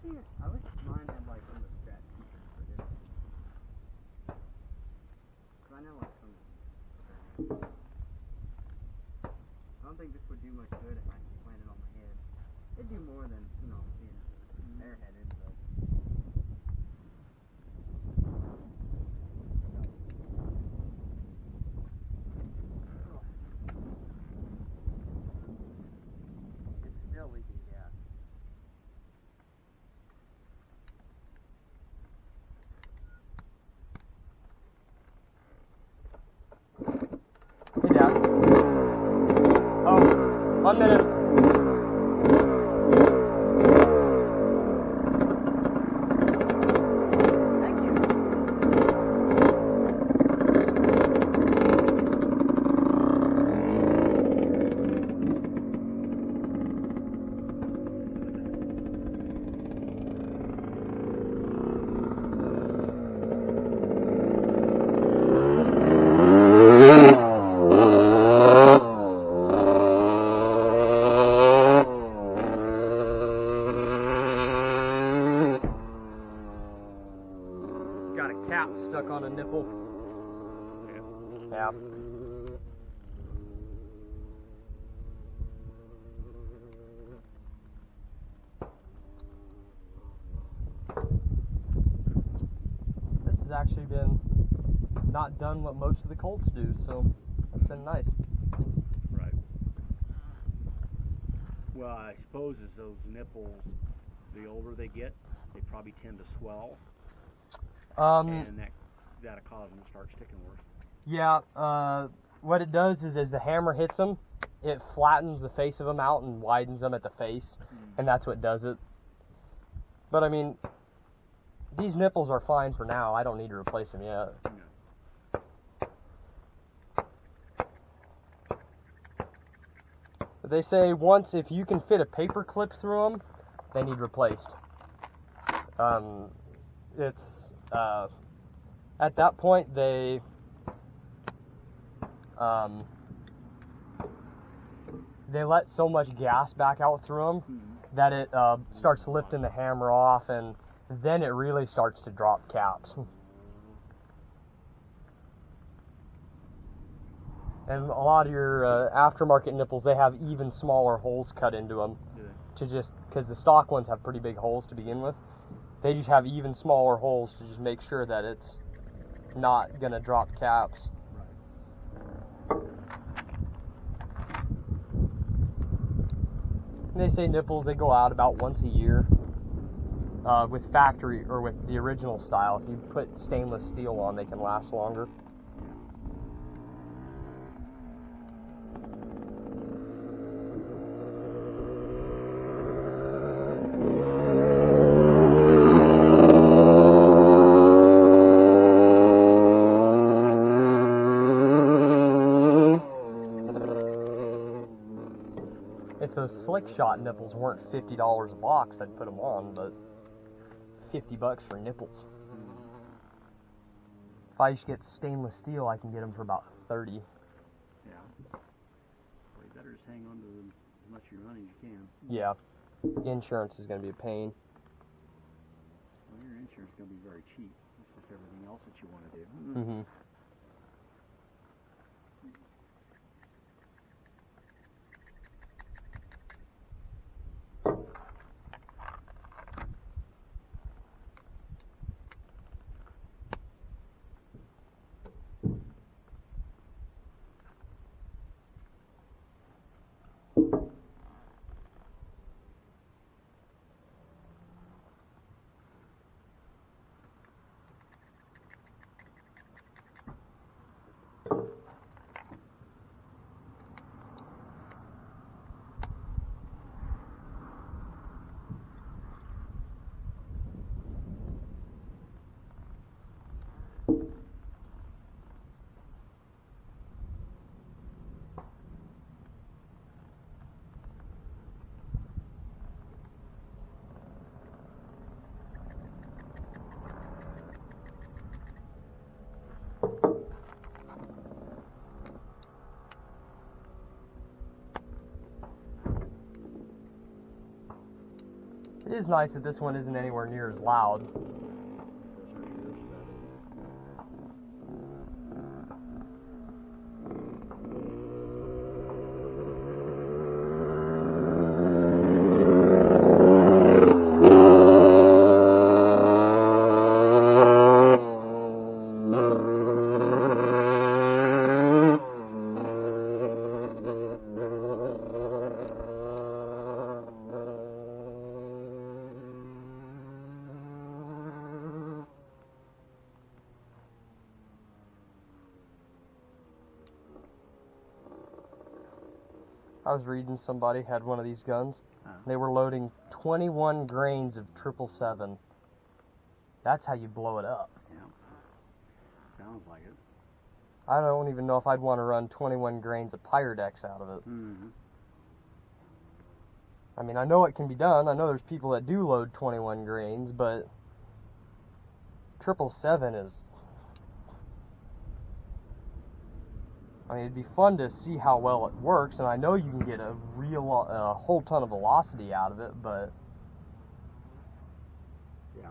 I wish mine had like some of the stretch features, but it didn't. Cause I know like some. I don't think this would do much good if I planted on my head. It'd do more than, you know, being bareheaded, but. It's still leaking gas. Hey, Dad. Oh, 1 minute. Thank you. Got a cap stuck on a nipple. Yeah. This has actually been not done what most of the Colts do, so that's been nice. Right. Well, I suppose as those nipples, the older they get, they probably tend to swell, and that'll cause them to start sticking worse. Yeah, what it does is as the hammer hits them, it flattens the face of them out and widens them at the face, and that's what does it. But I mean, these nipples are fine for now. I don't need to replace them yet. No. But they say once, if you can fit a paper clip through them, they need replaced. It's at that point they let so much gas back out through them that it starts lifting the hammer off, and then it really starts to drop caps. And a lot of your aftermarket nipples, they have even smaller holes cut into them, to just because the stock ones have pretty big holes to begin with. They just have even smaller holes to just make sure that it's not gonna drop caps. And they say nipples, they go out about once a year. With factory or with the original style, if you put stainless steel on, they can last longer. If those slick shot nipples weren't $50 a box, I'd put them on, but $50 for nipples. If I just get stainless steel, I can get them for about $30. Yeah. Well, you better just hang on to as much of your money as you can. Yeah. Insurance is going to be a pain. Well, your insurance is going to be very cheap. That's with everything else that you want to do. Mm-hmm. It is nice that this one isn't anywhere near as loud. I was reading somebody had one of these guns. They were loading 21 grains of 777. That's how you blow it up. Yeah. Sounds like it. I don't even know if I'd want to run 21 grains of Pyrodex out of it. Mm-hmm. I mean, I know it can be done. I know there's people that do load 21 grains, but 777 is... I mean, it'd be fun to see how well it works, and I know you can get a whole ton of velocity out of it, but... Yeah.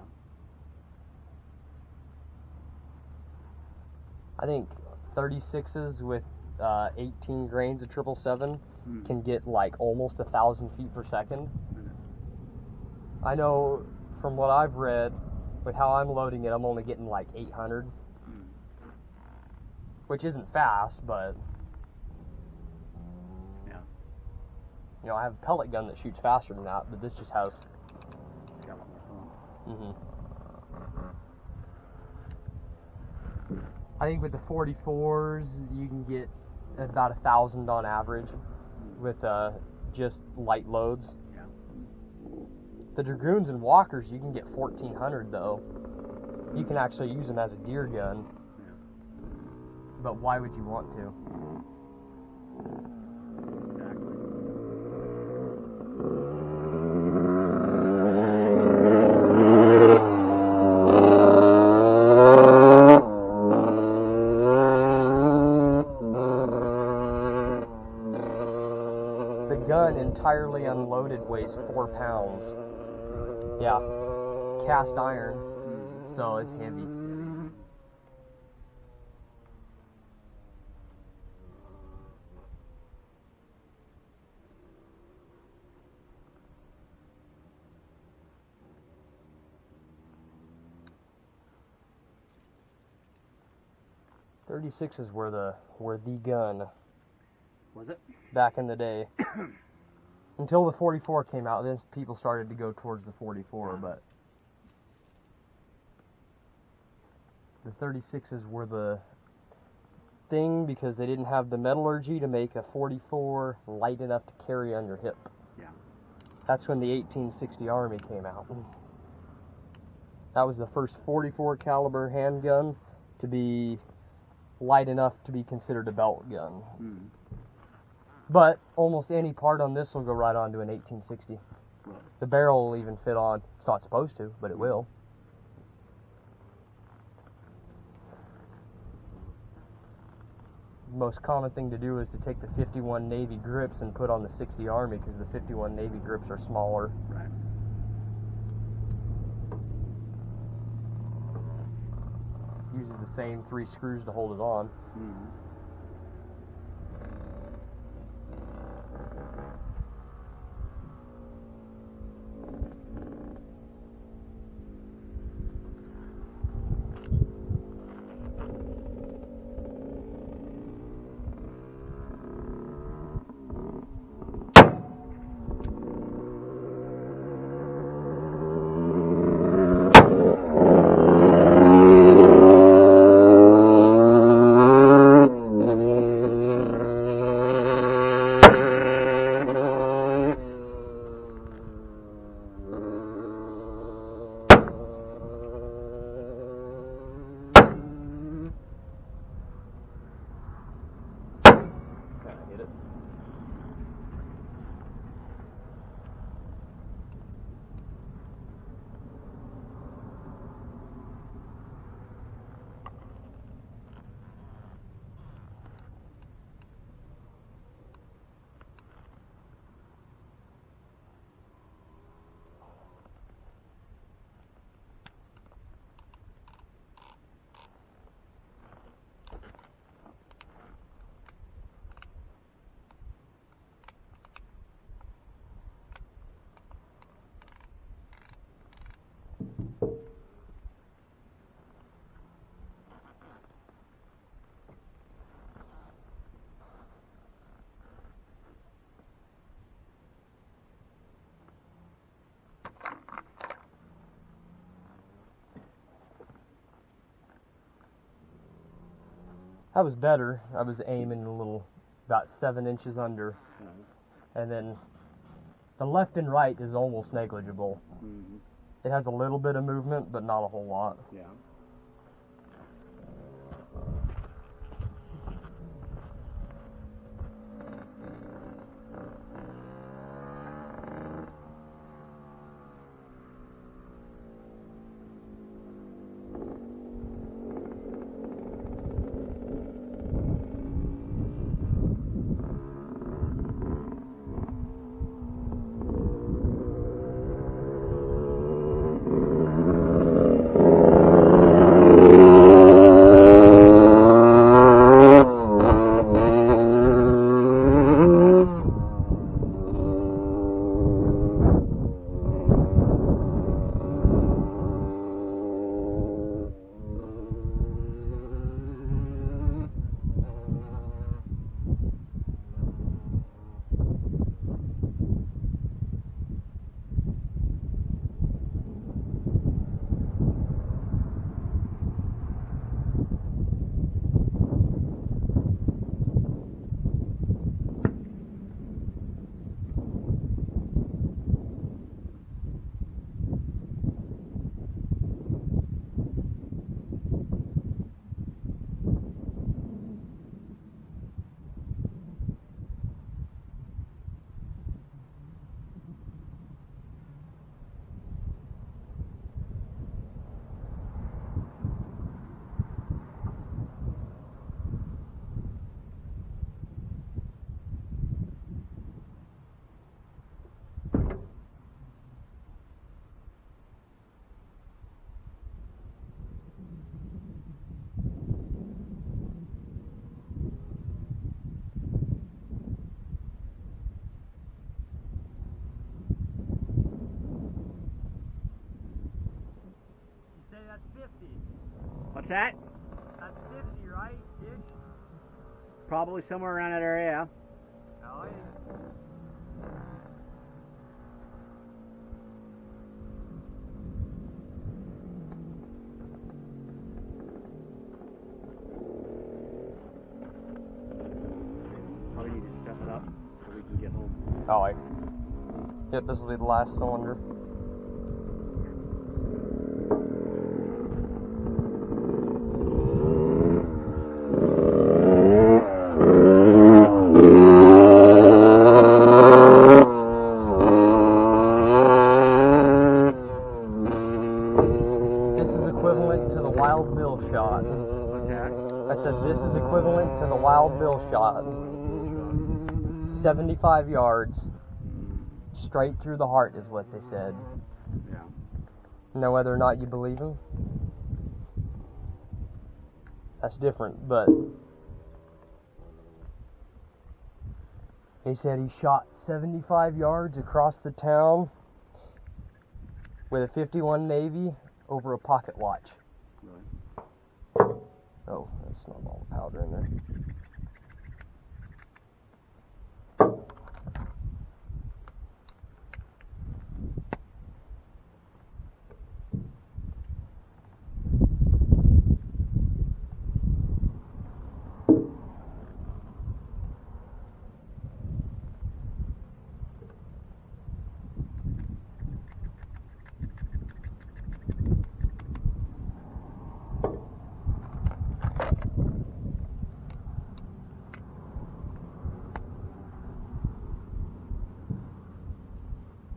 I think 36s with 18 grains of 777 can get like almost 1,000 feet per second. I know from what I've read, with how I'm loading it, I'm only getting like 800. Which isn't fast, but yeah. You know, I have a pellet gun that shoots faster than that, but this just has. It's got a lot more fun. I think with the 44s, you can get about 1,000 on average with just light loads. Yeah. The Dragoons and Walkers, you can get 1,400 though. You can actually use them as a deer gun. But why would you want to? Exactly. The gun entirely unloaded weighs 4 pounds. Yeah. Cast iron. So it's heavy. .36s were the gun. Was it? Back in the day. Until the 44 came out, then people started to go towards the 44, but the 36s were the thing because they didn't have the metallurgy to make a 44 light enough to carry on your hip. Yeah. That's when the 1860 Army came out. That was the first 44 caliber handgun to be light enough to be considered a belt gun. But almost any part on this will go right onto an 1860. The barrel will even fit on. It's not supposed to, but it will. The most common thing to do is to take the 51 Navy grips and put on the 60 Army because the 51 Navy grips are smaller. Right. Uses the same 3 screws to hold it on. That was better. I was aiming a little, about 7 inches under. And then the left and right is almost negligible. It has a little bit of movement, but not a whole lot. Yeah. That's 50. What's that? That's 50, right? Ish? Probably somewhere around that area. Oh, yeah. Probably need to step it up so we can get home. Oh, yep, this will be the last cylinder. I said this is equivalent to the Wild Bill shot. 75 yards, straight through the heart is what they said. Yeah. Know whether or not you believe him? That's different, but he said he shot 75 yards across the town with a 51 Navy over a pocket watch. Really? Oh, that's not all the powder in there.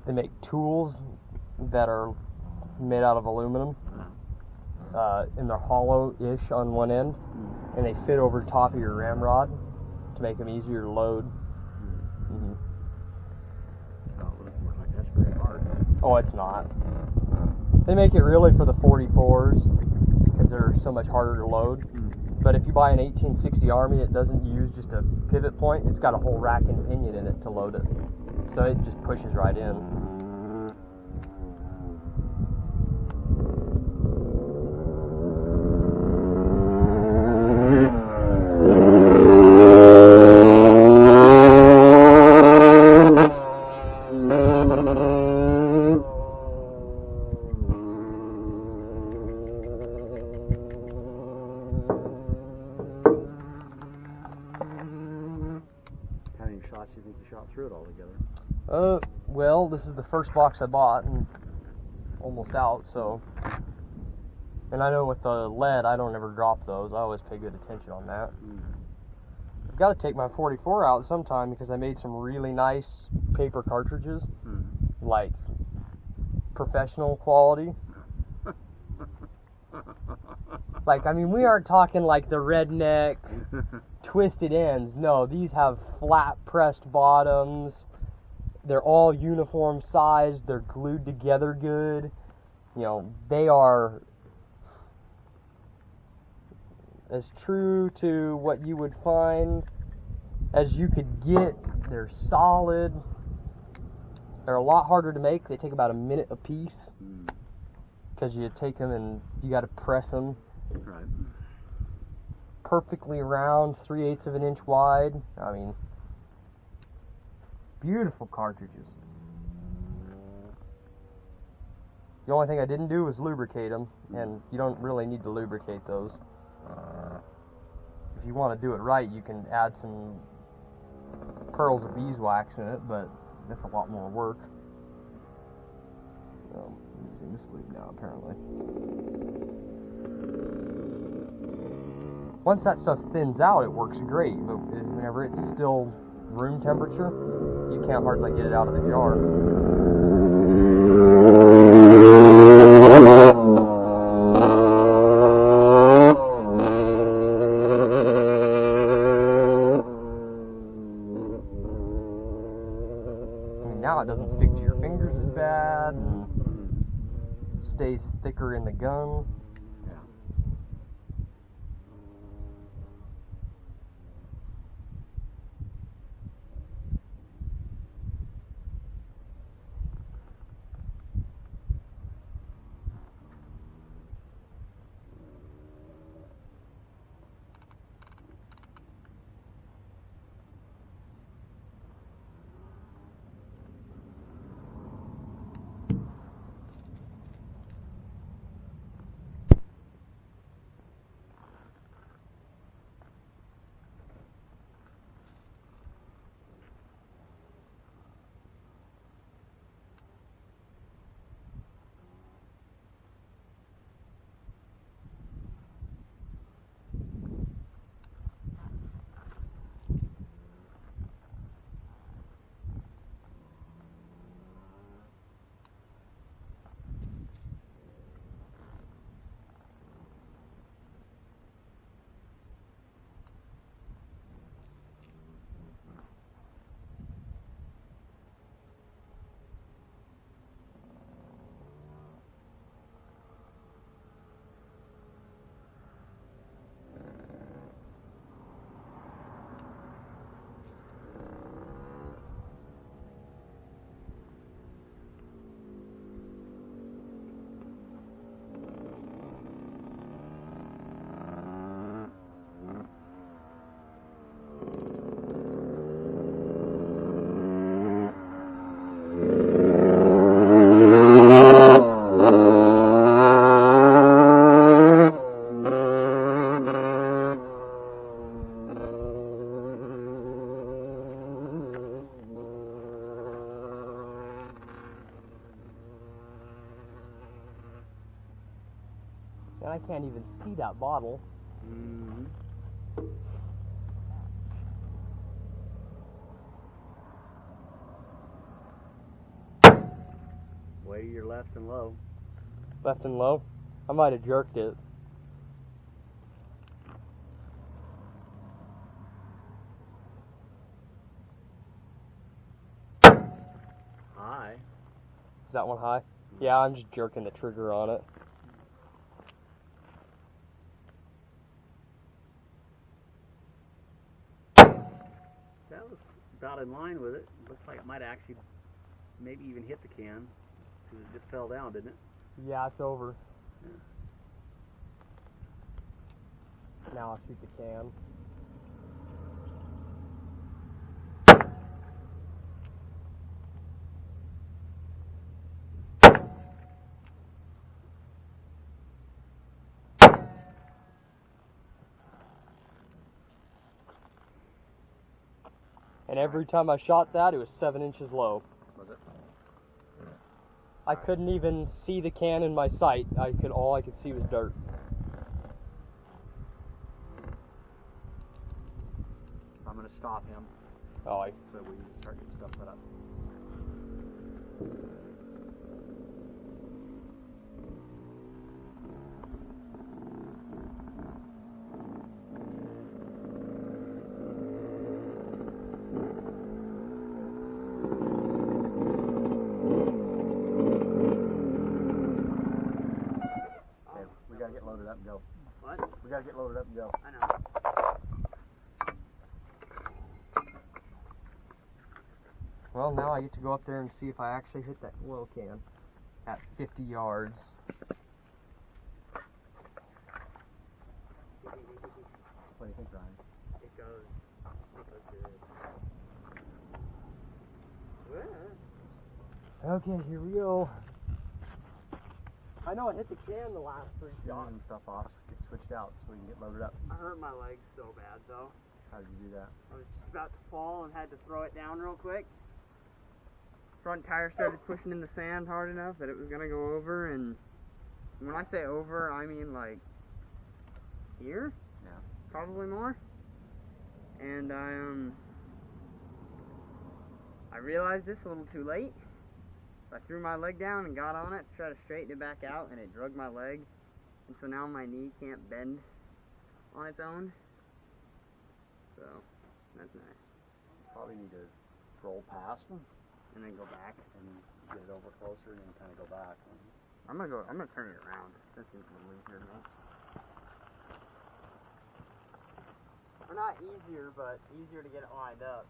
They make tools that are made out of aluminum, and they're hollow-ish on one end, and they fit over top of your ramrod to make them easier to load. Mm-hmm. Oh, it doesn't look like that's very hard. Oh, it's not. They make it really for the 44s because they're so much harder to load. But if you buy an 1860 Army, it doesn't use just a pivot point. It's got a whole rack and pinion in it to load it. So it just pushes right in. first box I bought and almost out, so. And I know with the lead, I don't ever drop those. I always pay good attention on that. I've got to take my 44 out sometime because I made some really nice paper cartridges, like professional quality. Like, I mean, we aren't talking like the redneck twisted ends. No, these have flat pressed bottoms. They're all uniform sized. They're glued together good. You know, they are as true to what you would find as you could get. They're solid. They're a lot harder to make. They take about a minute a piece because you take them and you got to press them. Right. Perfectly round, 3/8 of an inch wide. I mean, beautiful cartridges. The only thing I didn't do was lubricate them, and you don't really need to lubricate those. If you want to do it right, you can add some pearls of beeswax in it, but that's a lot more work. So, I'm using this lube now, apparently. Once that stuff thins out, it works great, but whenever it's still room temperature, you can't hardly get it out of the jar. I mean, now it doesn't stick to your fingers as bad, and stays thicker in the gun. And I can't even see that bottle. Way to your left and low. Left and low? I might have jerked it. High. Is that one high? Yeah, I'm just jerking the trigger on it. That was about in line with it. Looks like it might actually maybe even hit the can. Because it just fell down, didn't it? Yeah, it's over. Yeah. Now I'll shoot the can. And every time I shot that, it was 7 inches low. Was it? I couldn't even see the can in my sight. All I could see was dirt. I'm gonna stop him. Oh, so we start getting stuff put up. We gotta get loaded up and go. What? We gotta get loaded up and go. I know. Well, now I get to go up there and see if I actually hit that oil can at 50 yards. What do you think, Ryan? It goes good. Okay, here we go. I know I hit the can the last 3 shots. And stuff off, get switched out so we can get loaded up. I hurt my legs so bad though. How did you do that? I was just about to fall and had to throw it down real quick. Front tire started pushing in the sand hard enough that it was gonna go over, and when I say over, I mean like here? Yeah. Probably more. And I realized this a little too late. I threw my leg down and got on it to try to straighten it back out, and it drug my leg, and so now my knee can't bend on its own. So that's nice. Probably need to roll past them And then go back. and get it over closer and then kind of go back. I'm gonna turn it around. That seems a little easier to me. Or not easier, but easier to get it lined up.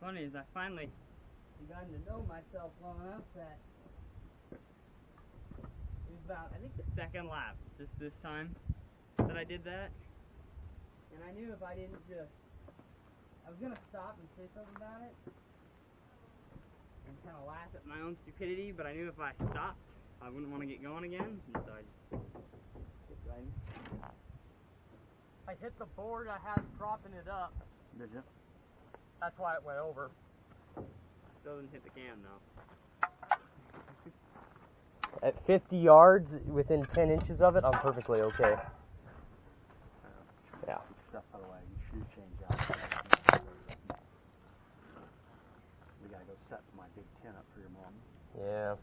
Funny is I finally begun to know myself well enough that it was about, I think, the second lap this time that I did that, and I knew if I didn't just, I was gonna stop and say something about it and kind of laugh at my own stupidity, but I knew if I stopped I wouldn't want to get going again, and so I just kept riding. I hit the board I had propping it up. Did you? That's why it went over. Still didn't hit the can though. At 50 yards, within 10 inches of it, I'm perfectly okay. Yeah. Stuff out of the way. You should change out. We gotta go set my big tent up for your mom. Yeah.